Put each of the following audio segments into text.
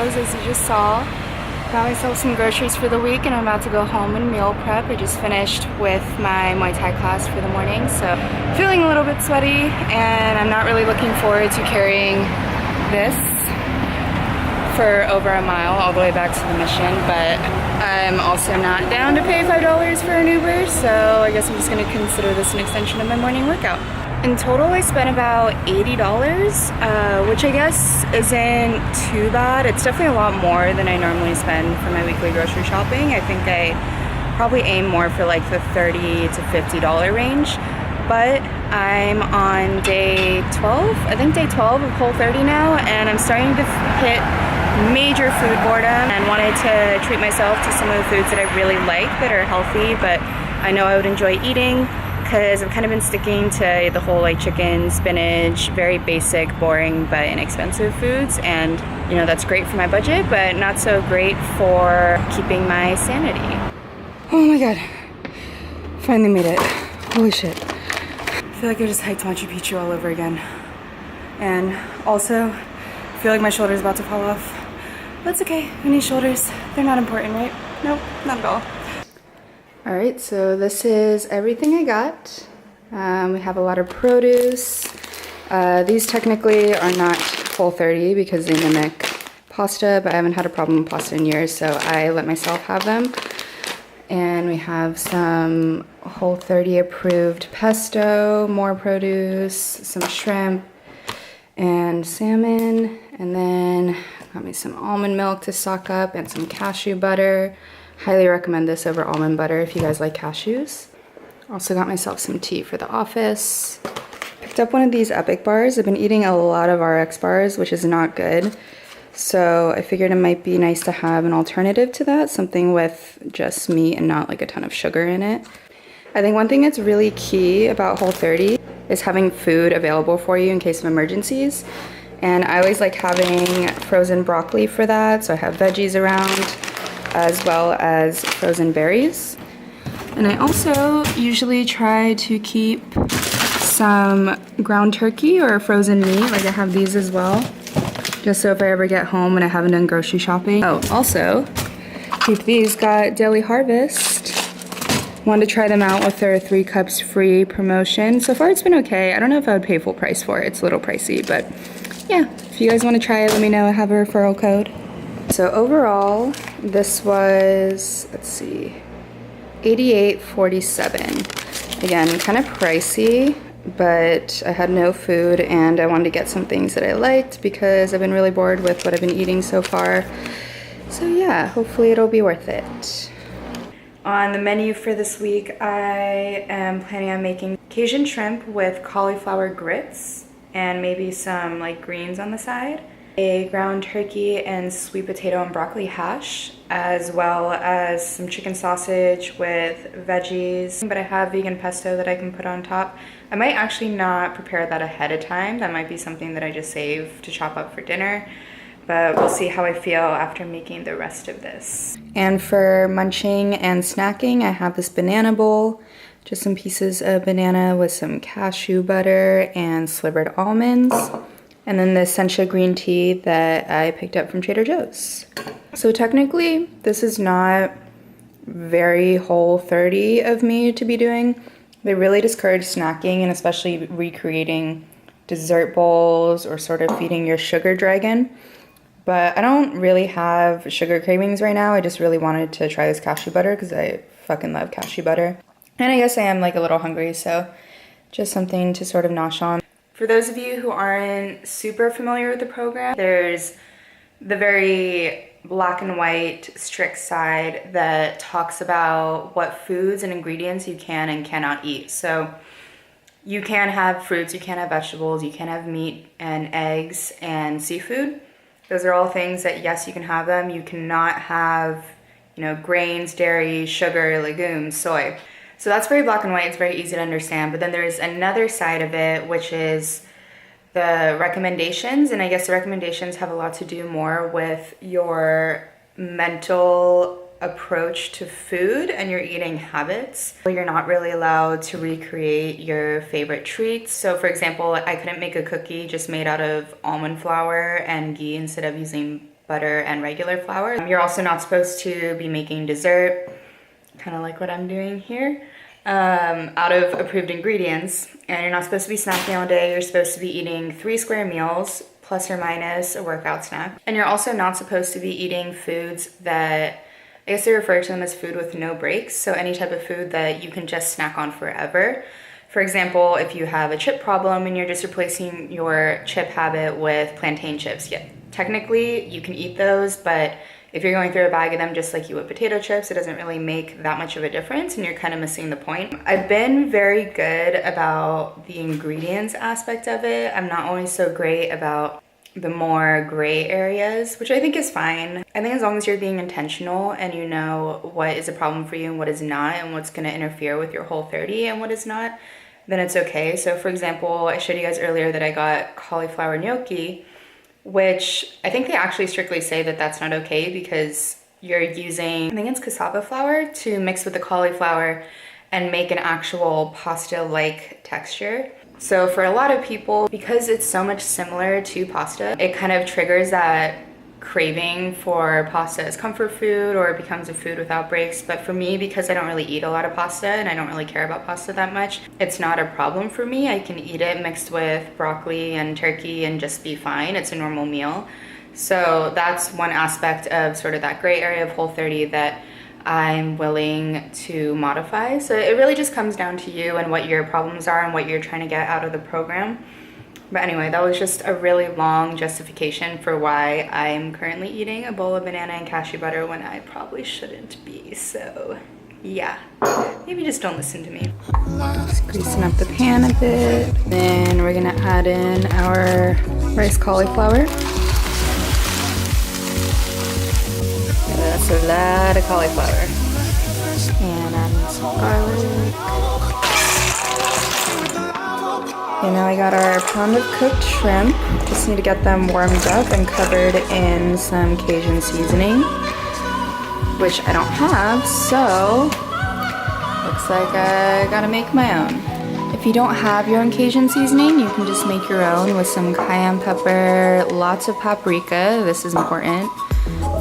videos, as you just saw. Got myself some groceries for the week and I'm about to go home and meal prep. I just finished with my Muay Thai class for the morning, so feeling a little bit sweaty, and I'm not really looking forward to carrying this for over a mile all the way back to the mission, but I'm also not down to pay $5 for an Uber, so I guess I'm just gonna consider this an extension of my morning workout. In total, I spent about $80, which I guess isn't too bad. It's definitely a lot more than I normally spend for my weekly grocery shopping. I think I probably aim more for like the $30 to $50 range, but I'm on day 12, I think day 12 of Whole30 now, and I'm starting to hit major food boredom and wanted to treat myself to some of the foods that I really like that are healthy, but I know I would enjoy eating, because I've kind of been sticking to the whole like chicken, spinach, very basic, boring, but inexpensive foods, and you know, that's great for my budget, but not so great for keeping my sanity. Oh my god, finally made it. Holy shit. I feel like I just hiked Machu Picchu all over again. And also, I feel like my shoulder's about to fall off. That's okay, who needs shoulders? They're not important, right? Nope, not at all. All right, so this is everything I got. We have a lot of produce. These technically are not Whole30 because they mimic pasta, but I haven't had a problem with pasta in years, so I let myself have them. And we have some Whole30 approved pesto, more produce, some shrimp, and salmon. And then got me some almond milk to stock up and some cashew butter. Highly recommend this over almond butter if you guys like cashews. Also got myself some tea for the office. Picked up one of these Epic bars. I've been eating a lot of RX bars, which is not good. So I figured it might be nice to have an alternative to that, something with just meat and not like a ton of sugar in it. I think one thing that's really key about Whole30 is having food available for you in case of emergencies. And I always like having frozen broccoli for that, so I have veggies around, as well as frozen berries. And I also usually try to keep some ground turkey or frozen meat, like I have these as well, just so if I ever get home and I haven't done grocery shopping. Oh, also, keep these, got Daily Harvest. Wanted to try them out with their 3 cups free promotion. So far it's been okay. I don't know if I would pay full price for it. It's a little pricey, but yeah, if you guys want to try it, let me know. I have a referral code. So overall, this was, let's see, $88.47. Again, kind of pricey, but I had no food and I wanted to get some things that I liked because I've been really bored with what I've been eating so far. So yeah, hopefully it'll be worth it. On the menu for this week, I am planning on making Cajun shrimp with cauliflower grits and maybe some like greens on the side. A ground turkey and sweet potato and broccoli hash, as well as some chicken sausage with veggies. But I have vegan pesto that I can put on top. I might actually not prepare that ahead of time. That might be something that I just save to chop up for dinner. But we'll see how I feel after making the rest of this. And for munching and snacking, I have this banana bowl. Just some pieces of banana with some cashew butter and slivered almonds. And then the Essentia green tea that I picked up from Trader Joe's. So technically, this is not very Whole30 of me to be doing. They really discourage snacking and especially recreating dessert bowls or sort of feeding your sugar dragon. But I don't really have sugar cravings right now. I just really wanted to try this cashew butter because I fucking love cashew butter. And I guess I am like a little hungry, so just something to sort of nosh on. For those of you who aren't super familiar with the program, there's the very black and white strict side that talks about what foods and ingredients you can and cannot eat. So you can have fruits, you can have vegetables, you can have meat and eggs and seafood. Those are all things that, yes, you can have them. You cannot have, you know, grains, dairy, sugar, legumes, soy. So that's very black and white. It's very easy to understand. But then there's another side of it, which is the recommendations. And I guess the recommendations have a lot to do more with your mental approach to food and your eating habits. You're not really allowed to recreate your favorite treats. So for example, I couldn't make a cookie just made out of almond flour and ghee instead of using butter and regular flour. You're also not supposed to be making dessert, kind of like what I'm doing here, out of approved ingredients. And you're not supposed to be snacking all day. You're supposed to be eating 3 square meals, plus or minus a workout snack. And you're also not supposed to be eating foods that, I guess they refer to them as food with no breaks. So any type of food that you can just snack on forever. For example, if you have a chip problem and you're just replacing your chip habit with plantain chips, yeah, technically you can eat those, but if you're going through a bag of them just like you would potato chips, it doesn't really make that much of a difference and you're kind of missing the point. I've been very good about the ingredients aspect of it. I'm not always so great about the more gray areas, which I think is fine. I think as long as you're being intentional and you know what is a problem for you and what is not, and what's gonna interfere with your Whole30 and what is not, then it's okay. So for example, I showed you guys earlier that I got cauliflower gnocchi, which I think they actually strictly say that that's not okay because you're using, I think it's cassava flour to mix with the cauliflower and make an actual pasta-like texture. So for a lot of people, because it's so much similar to pasta, it kind of triggers that craving for pasta as comfort food, or it becomes a food without breaks. But for me, because I don't really eat a lot of pasta and I don't really care about pasta that much, it's not a problem for me. I can eat it mixed with broccoli and turkey and just be fine. It's a normal meal. So that's one aspect of sort of that gray area of Whole30 that I'm willing to modify. So it really just comes down to you and what your problems are and what you're trying to get out of the program. But anyway, that was just a really long justification for why I'm currently eating a bowl of banana and cashew butter when I probably shouldn't be. So yeah, maybe just don't listen to me. Just greasing up the pan a bit. Then we're gonna add in our rice cauliflower. That's a lot of cauliflower. And add some garlic. Okay, now I got our pound of cooked shrimp. Just need to get them warmed up and covered in some Cajun seasoning, which I don't have, so looks like I gotta make my own. If you don't have your own Cajun seasoning, you can just make your own with some cayenne pepper, lots of paprika, this is important,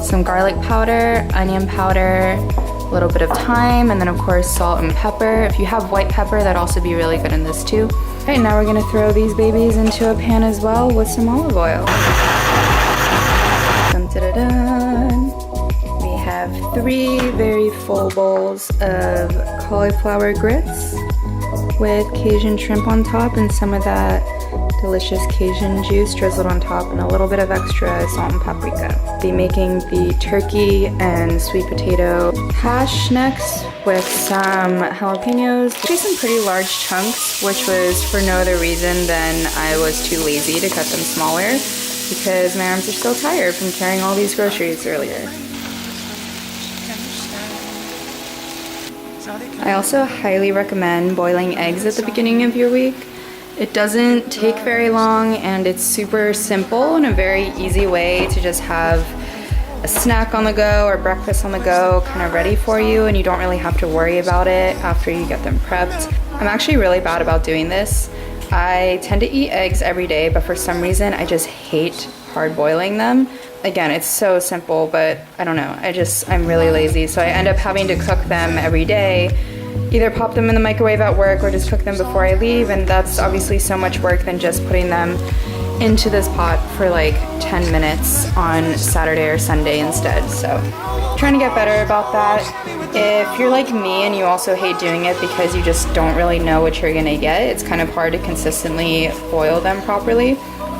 some garlic powder, onion powder, a little bit of thyme, and then of course salt and pepper. If you have white pepper, that'd also be really good in this too. Okay, now we're gonna throw these babies into a pan as well with some olive oil. Dun-dun-dun-dun. We have 3 very full bowls of cauliflower grits with Cajun shrimp on top and some of that delicious Cajun juice drizzled on top and a little bit of extra salt and paprika. Be making the turkey and sweet potato hash next with some jalapenos. Actually some pretty large chunks, which was for no other reason than I was too lazy to cut them smaller because my arms are still tired from carrying all these groceries earlier. I also highly recommend boiling eggs at the beginning of your week. It doesn't take very long and it's super simple and a very easy way to just have a snack on the go or breakfast on the go kind of ready for you, and you don't really have to worry about it after you get them prepped. I'm actually really bad about doing this. I tend to eat eggs every day, but for some reason I just hate hard boiling them. Again, it's so simple, but I don't know, I'm really lazy, so I end up having to cook them every day. Either pop them in the microwave at work or just cook them before I leave, and that's obviously so much work than just putting them into this pot for like 10 minutes on Saturday or Sunday instead. So trying to get better about that. If you're like me and you also hate doing it because you just don't really know what you're gonna get, it's kind of hard to consistently boil them properly,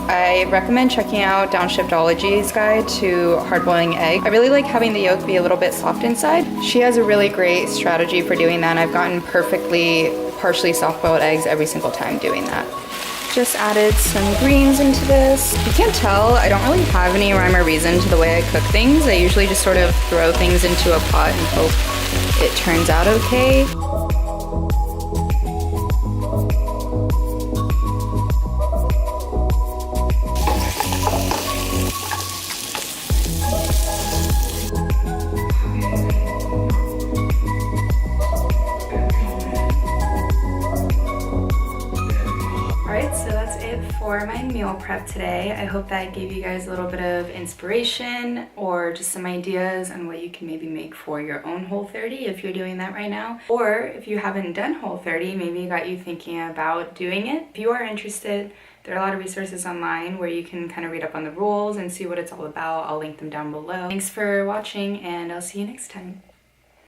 I recommend checking out Downshiftology's guide to hard boiling egg. I really like having the yolk be a little bit soft inside. She has a really great strategy for doing that, and I've gotten perfectly partially soft boiled eggs every single time doing that. Just added some greens into this. You can't tell, I don't really have any rhyme or reason to the way I cook things. I usually just sort of throw things into a pot and hope it turns out okay. for my meal prep today. I hope that gave you guys a little bit of inspiration or just some ideas on what you can maybe make for your own Whole30 if you're doing that right now. Or if you haven't done Whole30, maybe it got you thinking about doing it. If you are interested, there are a lot of resources online where you can kind of read up on the rules and see what it's all about. I'll link them down below. Thanks for watching, and I'll see you next time.